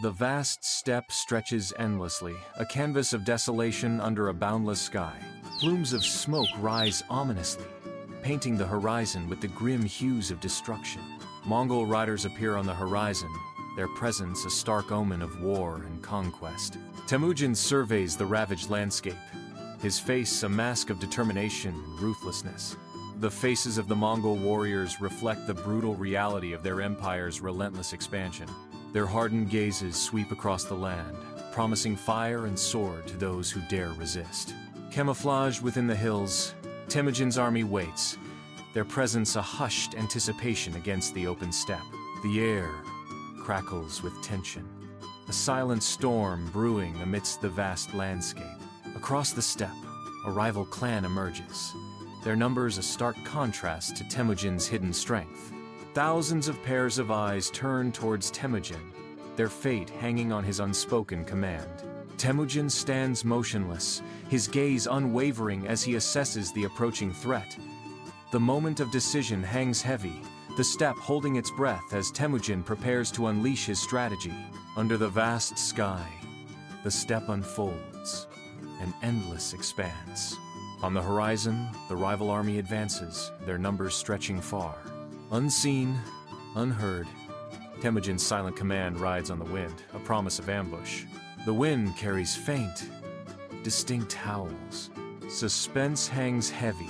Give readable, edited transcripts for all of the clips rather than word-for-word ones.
The vast steppe stretches endlessly, a canvas of desolation under a boundless sky. Plumes of smoke rise ominously, painting the horizon with the grim hues of destruction. Mongol riders appear on the horizon, their presence a stark omen of war and conquest. Temujin surveys the ravaged landscape, his face a mask of determination and ruthlessness. The faces of the Mongol warriors reflect the brutal reality of their empire's relentless expansion. Their hardened gazes sweep across the land, promising fire and sword to those who dare resist. Camouflaged within the hills, Temujin's army waits, their presence a hushed anticipation against the open steppe. The air crackles with tension, a silent storm brewing amidst the vast landscape. Across the steppe, a rival clan emerges, their numbers a stark contrast to Temujin's hidden strength. Thousands of pairs of eyes turn towards Temujin, their fate hanging on his unspoken command. Temujin stands motionless, his gaze unwavering as he assesses the approaching threat. The moment of decision hangs heavy, the steppe holding its breath as Temujin prepares to unleash his strategy. Under the vast sky, the steppe unfolds, an endless expanse. On the horizon, the rival army advances, their numbers stretching far. Unseen, unheard, Temujin's silent command rides on the wind, a promise of ambush. The wind carries faint, distinct howls. Suspense hangs heavy,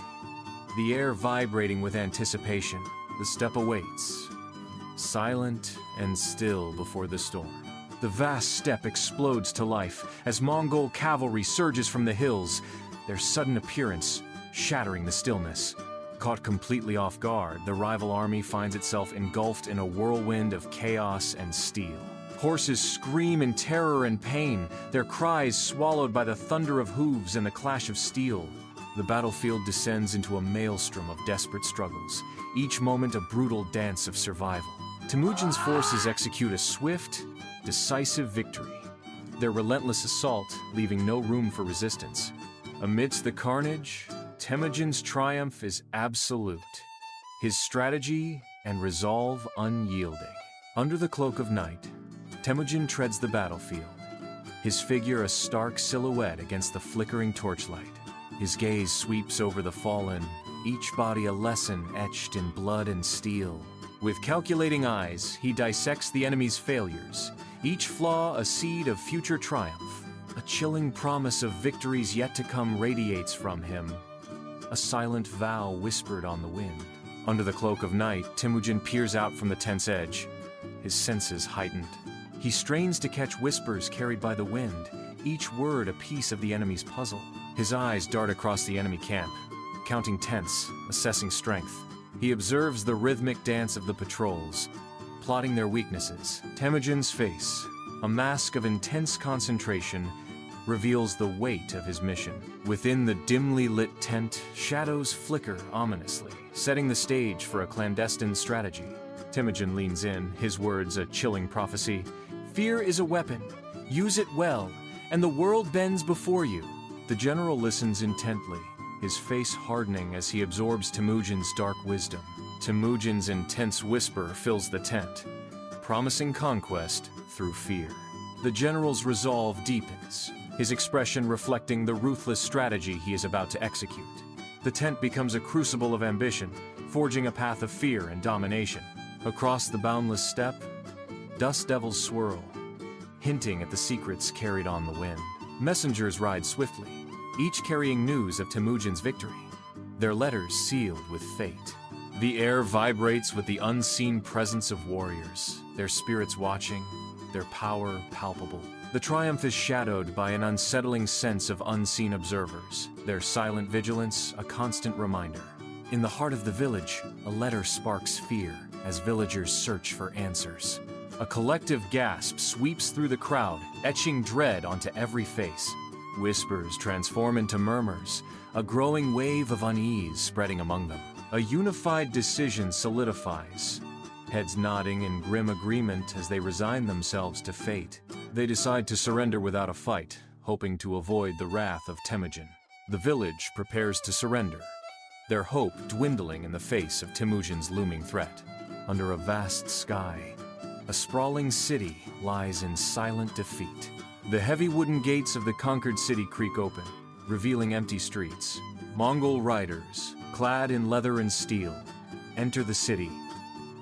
the air vibrating with anticipation. The steppe awaits, silent and still before the storm. The vast steppe explodes to life as Mongol cavalry surges from the hills, their sudden appearance shattering the stillness. Caught completely off guard, the rival army finds itself engulfed in a whirlwind of chaos and steel. Horses scream in terror and pain, their cries swallowed by the thunder of hooves and the clash of steel. The battlefield descends into a maelstrom of desperate struggles, each moment a brutal dance of survival. Temujin's forces execute a swift, decisive victory, their relentless assault leaving no room for resistance. Amidst the carnage, Temujin's triumph is absolute, his strategy and resolve unyielding. Under the cloak of night, Temujin treads the battlefield, his figure a stark silhouette against the flickering torchlight. His gaze sweeps over the fallen, each body a lesson etched in blood and steel. With calculating eyes, he dissects the enemy's failures, each flaw a seed of future triumph. A chilling promise of victories yet to come radiates from him, a silent vow whispered on the wind. Under the cloak of night, Temujin peers out from the tent's edge, his senses heightened. He strains to catch whispers carried by the wind, each word a piece of the enemy's puzzle. His eyes dart across the enemy camp, counting tents, assessing strength. He observes the rhythmic dance of the patrols, plotting their weaknesses. Temujin's face, a mask of intense concentration, reveals the weight of his mission. Within the dimly lit tent, shadows flicker ominously, setting the stage for a clandestine strategy. Temujin leans in, his words a chilling prophecy. Fear is a weapon. Use it well, and the world bends before you. The general listens intently, his face hardening as he absorbs Temujin's dark wisdom. Temujin's intense whisper fills the tent, promising conquest through fear. The general's resolve deepens, his expression reflecting the ruthless strategy he is about to execute. The tent becomes a crucible of ambition, forging a path of fear and domination. Across the boundless steppe, dust devils swirl, hinting at the secrets carried on the wind. Messengers ride swiftly, each carrying news of Temujin's victory, their letters sealed with fate. The air vibrates with the unseen presence of warriors, their spirits watching, their power palpable. The triumph is shadowed by an unsettling sense of unseen observers, their silent vigilance a constant reminder. In the heart of the village, a letter sparks fear as villagers search for answers. A collective gasp sweeps through the crowd, etching dread onto every face. Whispers transform into murmurs, a growing wave of unease spreading among them. A unified decision solidifies, heads nodding in grim agreement as they resign themselves to fate. They decide to surrender without a fight, hoping to avoid the wrath of Temujin. The village prepares to surrender, their hope dwindling in the face of Temujin's looming threat. Under a vast sky, a sprawling city lies in silent defeat. The heavy wooden gates of the conquered city creak open, revealing empty streets. Mongol riders, clad in leather and steel, enter the city,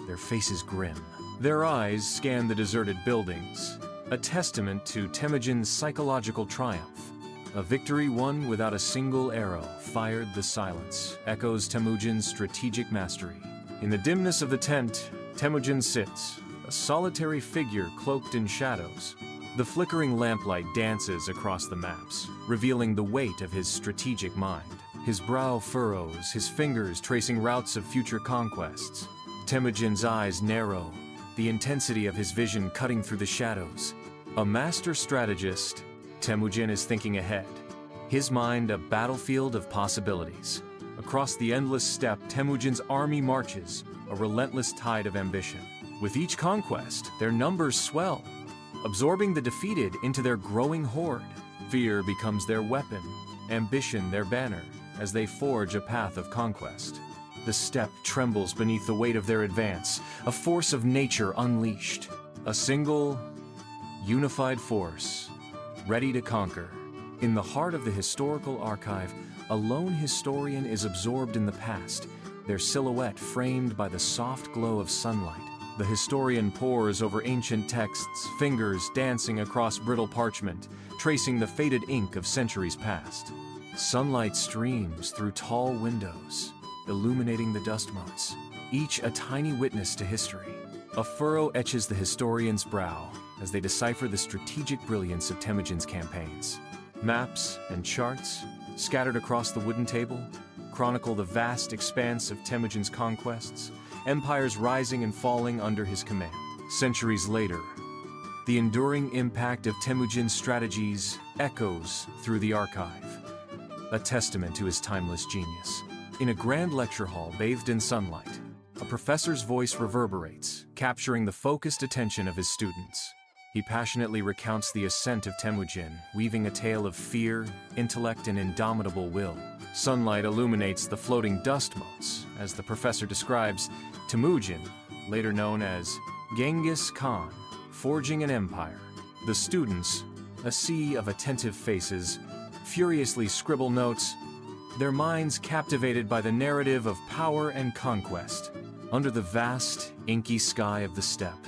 their faces grim. Their eyes scan the deserted buildings, a testament to Temujin's psychological triumph. A victory won without a single arrow fired the silence, echoes Temujin's strategic mastery. In the dimness of the tent, Temujin sits, a solitary figure cloaked in shadows. The flickering lamplight dances across the maps, revealing the weight of his strategic mind. His brow furrows, his fingers tracing routes of future conquests. Temujin's eyes narrow, the intensity of his vision cutting through the shadows. A master strategist, Temujin is thinking ahead, his mind a battlefield of possibilities. Across the endless steppe, Temujin's army marches, a relentless tide of ambition. With each conquest, their numbers swell, absorbing the defeated into their growing horde. Fear becomes their weapon, ambition their banner, as they forge a path of conquest. The steppe trembles beneath the weight of their advance, a force of nature unleashed. A single, unified force, ready to conquer. In the heart of the historical archive, a lone historian is absorbed in the past, their silhouette framed by the soft glow of sunlight. The historian pores over ancient texts, fingers dancing across brittle parchment, tracing the faded ink of centuries past. Sunlight streams through tall windows, illuminating the dust motes, each a tiny witness to history. A furrow etches the historian's brow as they decipher the strategic brilliance of Temujin's campaigns. Maps and charts, scattered across the wooden table, chronicle the vast expanse of Temujin's conquests, empires rising and falling under his command. Centuries later, the enduring impact of Temujin's strategies echoes through the archive, a testament to his timeless genius. In a grand lecture hall bathed in sunlight, a professor's voice reverberates, capturing the focused attention of his students. He passionately recounts the ascent of Temujin, weaving a tale of fear, intellect, and indomitable will. Sunlight illuminates the floating dust motes, as the professor describes Temujin, later known as Genghis Khan, forging an empire. The students, a sea of attentive faces, furiously scribble notes, their minds captivated by the narrative of power and conquest. Under the vast, inky sky of the steppe,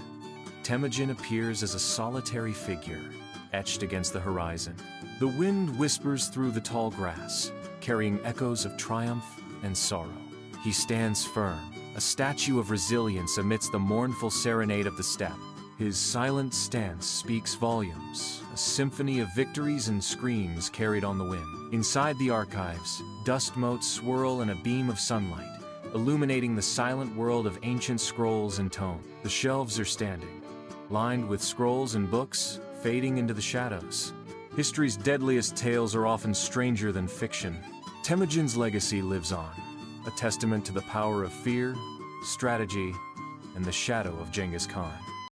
Temujin appears as a solitary figure, etched against the horizon. The wind whispers through the tall grass, carrying echoes of triumph and sorrow. He stands firm, a statue of resilience amidst the mournful serenade of the steppe. His silent stance speaks volumes, a symphony of victories and screams carried on the wind. Inside the archives, dust motes swirl in a beam of sunlight, illuminating the silent world of ancient scrolls and tome. The shelves are standing, lined with scrolls and books, fading into the shadows. History's deadliest tales are often stranger than fiction. Temujin's legacy lives on, a testament to the power of fear, strategy, and the shadow of Genghis Khan.